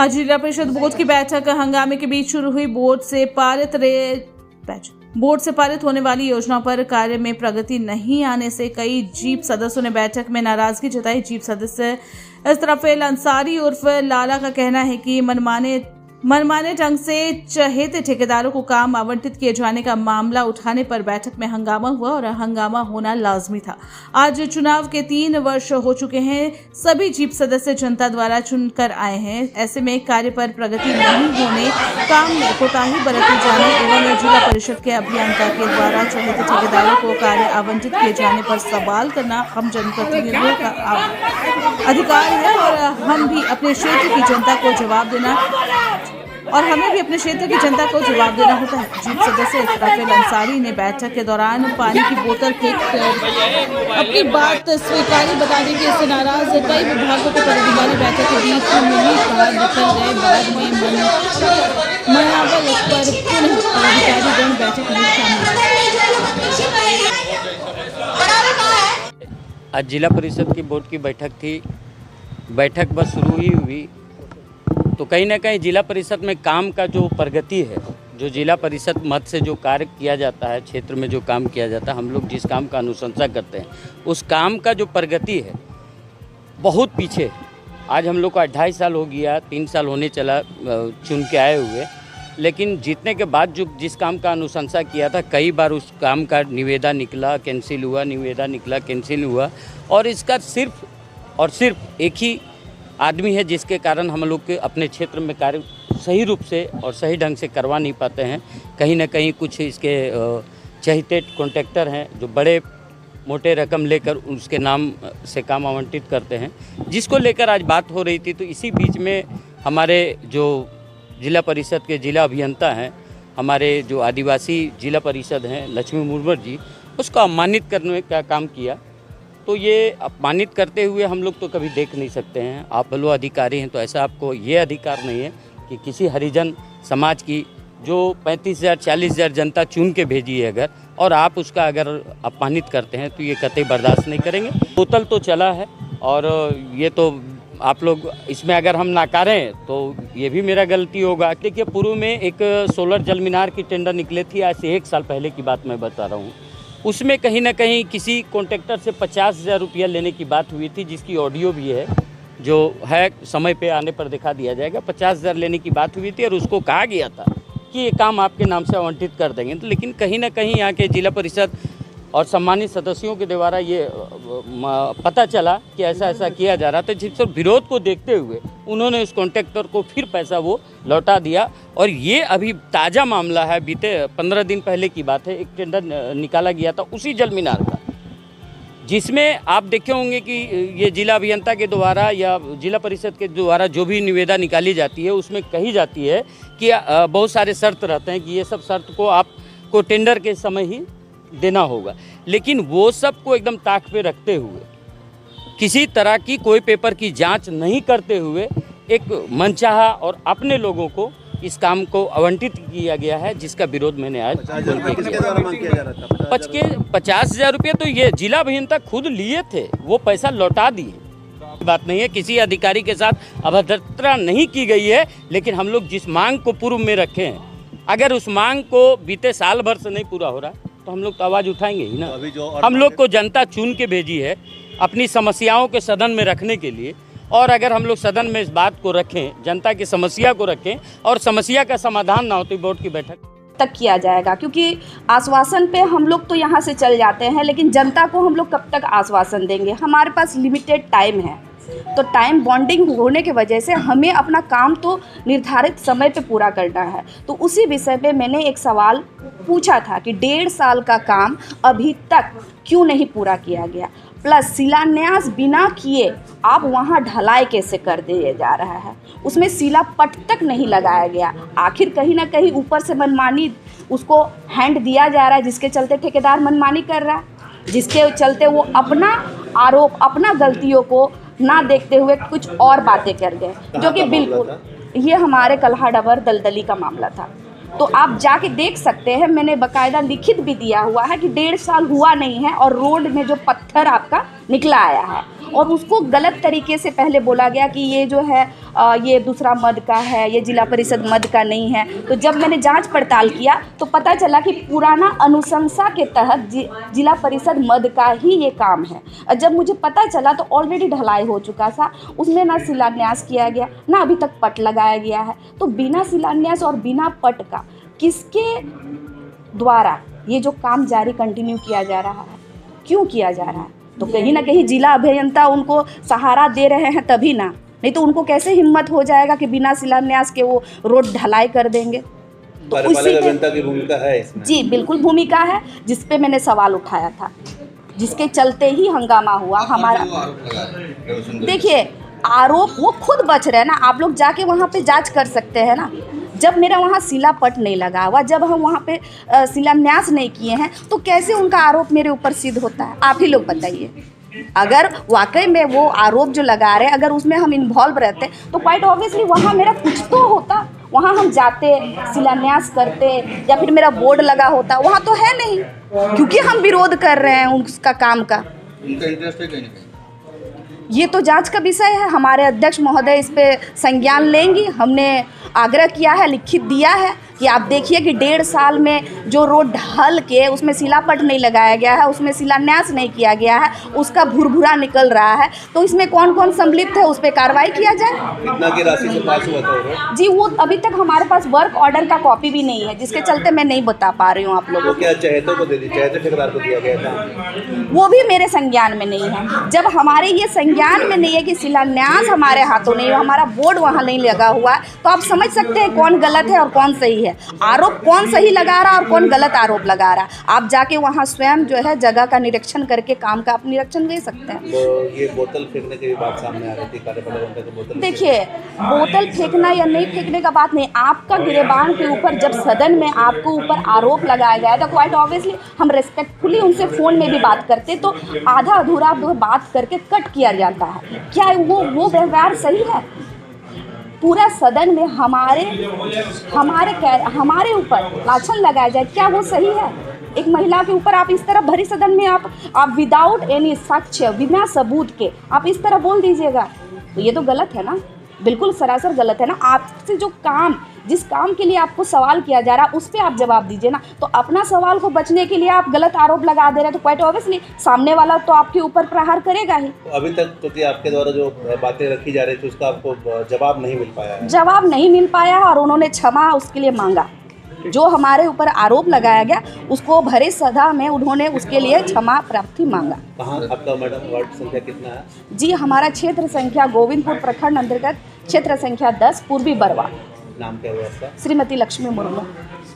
आज जिला परिषद बोर्ड की बैठक हंगामे के बीच शुरू हुई। बोर्ड से पारित होने वाली योजनाओं पर कार्य में प्रगति नहीं आने से कई जीप सदस्यों ने बैठक में नाराजगी जताई। जीप सदस्य इस्राफिल अंसारी उर्फ लाला का कहना है कि मनमाने ढंग से चहेते ठेकेदारों को काम आवंटित किए जाने का मामला उठाने पर बैठक में हंगामा हुआ और हंगामा होना लाजमी था। आज चुनाव के 3 वर्ष हो चुके हैं। सभी जीप सदस्य जनता द्वारा चुनकर आए हैं। ऐसे में कार्य पर प्रगति नहीं होने, काम में कोताही बरती जाने एवं जिला परिषद के अभियंता के द्वारा चहेते ठेकेदारों को कार्य आवंटित किए जाने पर सवाल करना हम जनप्रतिनिधियों का अधिकार है और हमें भी अपने क्षेत्र की जनता को जवाब देना होता है। जीप सदस्य इस्राफिल अंसारी ने बैठक के दौरान पानी की बोतल फेंक कर अपनी बात स्वीकारी बताने के इससे नाराज कई विभागों के पदाधिकारी बैठक के बीच नहीं बाहर निकल गए। बाद में मनावल पर पुनः पदाधिकारीगण बैठक में शामिल। आज जिला परिषद की बोर्ड की बैठक थी। बैठक बस शुरू ही हुई तो कहीं ना कहीं जिला परिषद में काम का जो प्रगति है, जो जिला परिषद मद से जो कार्य किया जाता है, क्षेत्र में जो काम किया जाता है, हम लोग जिस काम का अनुशंसा करते हैं उस काम का जो प्रगति है बहुत पीछे। आज हम लोग को 2.5 साल हो गया, 3 साल होने चला चुन के आए हुए, लेकिन जीतने के बाद जो जिस काम का अनुशंसा किया था कई बार उस काम का निविदा निकला कैंसिल हुआ, निविदा निकला कैंसिल हुआ और इसका सिर्फ और सिर्फ एक ही आदमी है जिसके कारण हम लोग के अपने क्षेत्र में कार्य सही रूप से और सही ढंग से करवा नहीं पाते हैं। कहीं ना कहीं कुछ इसके चहेते कॉन्ट्रैक्टर हैं जो बड़े मोटे रकम लेकर उसके नाम से काम आवंटित करते हैं, जिसको लेकर आज बात हो रही थी। तो इसी बीच में हमारे जो जिला परिषद के जिला अभियंता हैं, हमारे जो आदिवासी जिला परिषद हैं लक्ष्मी मुर्मू जी, उसको सम्मानित करने का काम किया। तो ये अपमानित करते हुए हम लोग तो कभी देख नहीं सकते हैं। आप लोग अधिकारी हैं तो ऐसा आपको ये अधिकार नहीं है कि किसी हरिजन समाज की जो 35,000 40,000 जनता चुन के भेजी है अगर, और आप उसका अगर अपमानित करते हैं तो ये कतई बर्दाश्त नहीं करेंगे। बोतल तो चला है और ये तो आप लोग इसमें अगर हम नाकारें तो ये भी मेरा गलती होगा। देखिए पूर्व में एक सोलर जल मीनार की टेंडर निकले थी, आज से 1 साल पहले की बात मैं बता रहा हूँ। उसमें कहीं ना कहीं किसी कॉन्ट्रैक्टर से 50,000 रुपया लेने की बात हुई थी, जिसकी ऑडियो भी है, जो है समय पे आने पर दिखा दिया जाएगा। 50,000 लेने की बात हुई थी और उसको कहा गया था कि ये काम आपके नाम से आवंटित कर देंगे। तो लेकिन कहीं ना कहीं यहाँ के जिला परिषद और सम्मानित सदस्यों के द्वारा ये पता चला कि ऐसा ऐसा किया जा रहा था, जिस पर विरोध को देखते हुए उन्होंने उस कॉन्ट्रैक्टर को फिर पैसा वो लौटा दिया। और ये अभी ताज़ा मामला है, बीते 15 दिन पहले की बात है। एक टेंडर निकाला गया था उसी जल मीनार का, जिसमें आप देखे होंगे कि ये जिला अभियंता के द्वारा या जिला परिषद के द्वारा जो भी निविदा निकाली जाती है उसमें कही जाती है कि बहुत सारे शर्त रहते हैं कि ये सब शर्त को आपको टेंडर के समय ही देना होगा। लेकिन वो सब को एकदम ताक पे रखते हुए, किसी तरह की कोई पेपर की जांच नहीं करते हुए एक मनचाहा और अपने लोगों को इस काम को आवंटित किया गया है, जिसका विरोध मैंने आज 50,000 रुपये तो ये जिला अभियंता खुद लिए थे, वो पैसा लौटा दिए। बात नहीं है, किसी अधिकारी के साथ अभद्रता नहीं की गई है, लेकिन हम लोग जिस मांग को पूर्व में रखे हैं, अगर उस मांग को बीते साल भर से नहीं पूरा हो रहा तो हम लोग तो आवाज़ उठाएंगे ही ना। हम लोग को जनता चुन के भेजी है अपनी समस्याओं के सदन में रखने के लिए, और अगर हम लोग सदन में इस बात को रखें, जनता की समस्या को रखें और समस्या का समाधान ना होती बोर्ड की बैठक तक किया जाएगा। क्योंकि आश्वासन पे हम लोग तो यहाँ से चल जाते हैं, लेकिन जनता को हम लोग कब तक आश्वासन देंगे? हमारे पास लिमिटेड टाइम है, तो टाइम बॉन्डिंग होने की वजह से हमें अपना काम तो निर्धारित समय पे पूरा करना है। तो उसी विषय पे मैंने एक सवाल पूछा था कि 1.5 साल का काम अभी तक क्यों नहीं पूरा किया गया, प्लस शिलान्यास बिना किए आप वहाँ ढलाई कैसे कर दिया जा रहा है, उसमें शिला पट तक नहीं लगाया गया। आखिर कहीं ना कहीं ऊपर से मनमानी उसको हैंड दिया जा रहा है, जिसके चलते ठेकेदार मनमानी कर रहा है, जिसके चलते वो अपना आरोप, अपना गलतियों को ना देखते हुए कुछ और बातें कर गए, जो कि बिल्कुल ये हमारे कल्हाडबर दलदली का मामला था। तो आप जाके देख सकते हैं, मैंने बाकायदा लिखित भी दिया हुआ है कि 1.5 साल हुआ नहीं है और रोड में जो पत्थर आपका निकला आया है और उसको गलत तरीके से पहले बोला गया कि ये जो है ये दूसरा मद का है, ये जिला परिषद मद का नहीं है। तो जब मैंने जांच पड़ताल किया तो पता चला कि पुराना अनुशंसा के तहत जिला परिषद मद का ही ये काम है। और जब मुझे पता चला तो ऑलरेडी ढलाई हो चुका था, उसमें ना शिलान्यास किया गया ना अभी तक पट लगाया गया है। तो बिना शिलान्यास और बिना पट का किसके द्वारा ये जो काम जारी कंटिन्यू किया जा रहा है, क्यों किया जा रहा है? तो कहीं ना कहीं जिला अभियंता उनको सहारा दे रहे हैं तभी ना, नहीं तो उनको कैसे हिम्मत हो जाएगा कि बिना शिलान्यास के वो रोड ढलाई कर देंगे। तो कार्यपालक अभियंता की भूमिका है इसमें? जी बिल्कुल भूमिका है, जिस पे मैंने सवाल उठाया था, जिसके चलते ही हंगामा हुआ हमारा। देखिए आरोप वो खुद बच रहे हैं ना, आप लोग जाके वहाँ पे जांच कर सकते हैं ना। जब मेरा वहाँ शिलापट नहीं लगा हुआ, जब हम वहाँ पे शिलान्यास नहीं किए हैं, तो कैसे उनका आरोप मेरे ऊपर सिद्ध होता है? आप ही लोग बताइए। अगर वाकई में वो आरोप जो लगा रहे हैं अगर उसमें हम इन्वॉल्व रहते तो क्वाइट ऑब्वियसली वहाँ मेरा कुछ तो होता, वहाँ हम जाते, शिलान्यास करते, या फिर मेरा बोर्ड लगा होता। वहाँ तो है नहीं, क्योंकि हम विरोध कर रहे हैं उसका काम का। उनका इंटरेस्ट है कहीं ना कहीं। ये तो जांच का विषय है, हमारे अध्यक्ष महोदय इस पे संज्ञान लेंगी। हमने आग्रह किया है, लिखित दिया है कि आप देखिए कि 1.5 साल में जो रोड ढल के उसमें शिलापट नहीं लगाया गया है, उसमें शिलान्यास नहीं किया गया है, उसका भुरभुरा निकल रहा है। तो इसमें कौन कौन सम्मिलित है उस पर कार्रवाई किया जाए। कितना की राशि से पास हुआ था? जी वो अभी तक हमारे पास वर्क ऑर्डर का कॉपी भी नहीं है, जिसके चलते मैं नहीं बता पा रही हूँ आप लोगों वो को। क्या चहेतों को दे दी, चहेते ठेकेदार को दिया गया था? वो भी मेरे संज्ञान में नहीं है। जब हमारे ये संज्ञान में नहीं है कि शिलान्यास हमारे हाथों नहीं है, हमारा बोर्ड वहाँ नहीं लगा हुआ, तो आप समझ सकते हैं कौन गलत है और कौन सही है। आरोप कौन सही लगा रहा और कौन गलत आरोप लगा रहा। आप जाके वहाँ स्वयं जो है जगह का निरीक्षण करके काम का आप निरीक्षण ले सकते हैं। तो ये बोतल फेंकने की भी बात सामने आ रही थी, कार्यपालक अभियंता को बोतल। देखिए बोतल फेंकना या नहीं फेंकने का बात नहीं, आपका गिरेबान के ऊपर जब सदन में आपको ऊपर आरोप लगाया गया तो क्वाइट ऑब्वियसली हम रिस्पेक्टफुली उनसे फ़ोन में भी बात करते, तो आधा अधूरा बात करके कट किया जाता है। क्या वो व्यवहार सही है? पूरा सदन में हमारे ऊपर लाछन लगाया जाए, क्या वो सही है? एक महिला के ऊपर आप इस तरह भरी सदन में आप विदाउट एनी साक्ष्य, बिना सबूत के आप इस तरह बोल दीजिएगा, तो ये तो गलत है ना, बिल्कुल सरासर गलत है ना। आपसे जो काम, जिस काम के लिए आपको सवाल किया जा रहा है उस पर आप जवाब दीजिए ना। तो अपना सवाल को बचने के लिए आप गलत आरोप लगा दे रहे हैं, तो क्वाइट ऑब्वियसली सामने वाला तो आपके ऊपर प्रहार करेगा ही। तो अभी तक क्योंकि आपके द्वारा जो बातें रखी जा रही थी उसका आपको जवाब नहीं मिल पाया है? जवाब नहीं मिल पाया और उन्होंने क्षमा उसके लिए मांगा। जो हमारे ऊपर आरोप लगाया गया उसको भरे सदा में उन्होंने उसके लिए क्षमा प्राप्ति मांगा। कहाँ आपका मैडम वार्ड संख्या कितना है? जी हमारा क्षेत्र संख्या गोविंदपुर प्रखंड अंतर्गत क्षेत्र संख्या 10 पूर्वी बरवा। नाम क्या हुआ आपका? श्रीमती लक्ष्मी मुर्मू।